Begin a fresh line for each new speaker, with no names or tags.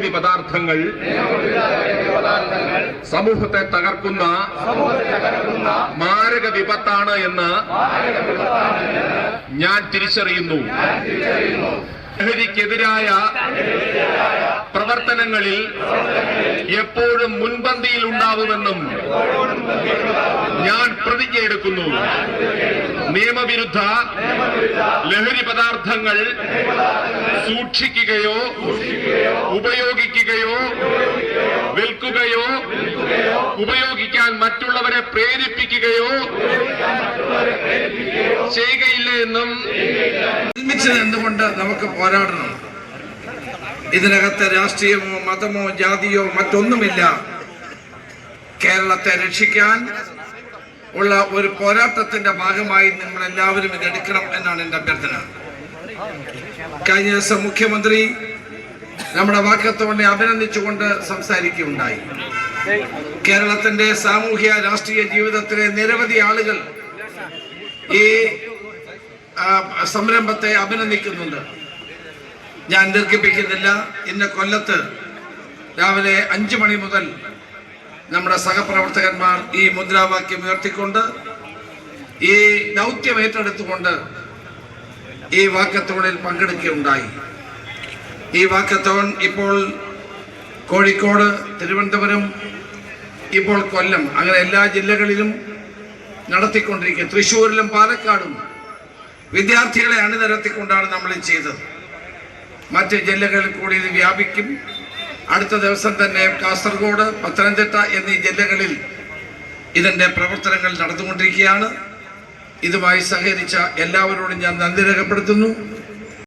ലഹരി പദാർത്ഥങ്ങൾ സമൂഹത്തെ തകർക്കുന്ന മാരക വിപത്താണ് എന്ന് ഞാൻ തിരിച്ചറിയുന്നു. ലഹരിക്കെതിരായ പ്രവർത്തനങ്ങളിൽ എപ്പോഴും മുൻപന്തിയിൽ ഉണ്ടാവുമെന്നും ഞാൻ പ്രതിജ്ഞയെടുക്കുന്നു. നിയമവിരുദ്ധ ലഹരി പദാർത്ഥങ്ങൾ സൂക്ഷിക്കുകയോ ഉപയോഗിക്കുകയോ വിൽക്കുകയോ ഉപയോഗിക്കാൻ മറ്റുള്ളവരെ പ്രേരിപ്പിക്കുകയോ ചെയ്യുകയില്ല എന്നും
ഒരുമിച്ച് നിന്നുകൊണ്ട് നമുക്ക് പോരാടണം. ഇതിനകത്ത് രാഷ്ട്രീയമോ മതമോ ജാതിയോ മറ്റൊന്നുമില്ല. കേരളത്തെ രക്ഷിക്കാൻ ഉള്ള ഒരു പോരാട്ടത്തിന്റെ ഭാഗമായി നിങ്ങൾ എല്ലാവരും ഇതെടുക്കണം എന്നാണ് എന്റെ അഭ്യർത്ഥന. കഴിഞ്ഞ ദിവസം മുഖ്യമന്ത്രി നമ്മുടെ വാക്കത്തോടെ അഭിനന്ദിച്ചുകൊണ്ട് സംസാരിക്കുകയുണ്ടായി. കേരളത്തിന്റെ സാമൂഹ്യ രാഷ്ട്രീയ ജീവിതത്തിലെ നിരവധി ആളുകൾ ഈ സംരംഭത്തെ അഭിനന്ദിക്കുന്നുണ്ട്. ഞാൻ ദീർഘിപ്പിക്കുന്നില്ല. ഇന്ന് കൊല്ലത്ത് രാവിലെ 5 മണി മുതൽ നമ്മുടെ സഹപ്രവർത്തകന്മാർ ഈ മുദ്രാവാക്യം ഉയർത്തിക്കൊണ്ട് ഈ ദൗത്യം ഏറ്റെടുത്തുകൊണ്ട് ഈ വാക്കത്തോണിൽ പങ്കെടുക്കുകയുണ്ടായി. ഈ വാക്കത്തോൺ ഇപ്പോൾ കോഴിക്കോട്, തിരുവനന്തപുരം, ഇപ്പോൾ കൊല്ലം, അങ്ങനെ എല്ലാ ജില്ലകളിലും നടത്തിക്കൊണ്ടിരിക്കുക. തൃശ്ശൂരിലും പാലക്കാടും വിദ്യാർത്ഥികളെ അണിനിരത്തിക്കൊണ്ടാണ് നമ്മൾ ചെയ്തത്. മറ്റ് ജില്ലകളിൽ കൂടി ഇത് വ്യാപിക്കും. അടുത്ത ദിവസം തന്നെ കാസർഗോഡ്, പത്തനംതിട്ട എന്നീ ജില്ലകളിൽ ഇതിൻ്റെ പ്രവർത്തനങ്ങൾ നടന്നുകൊണ്ടിരിക്കുകയാണ്. ഇതുമായി സഹകരിച്ച എല്ലാവരോടും ഞാൻ നന്ദി രേഖപ്പെടുത്തുന്നു.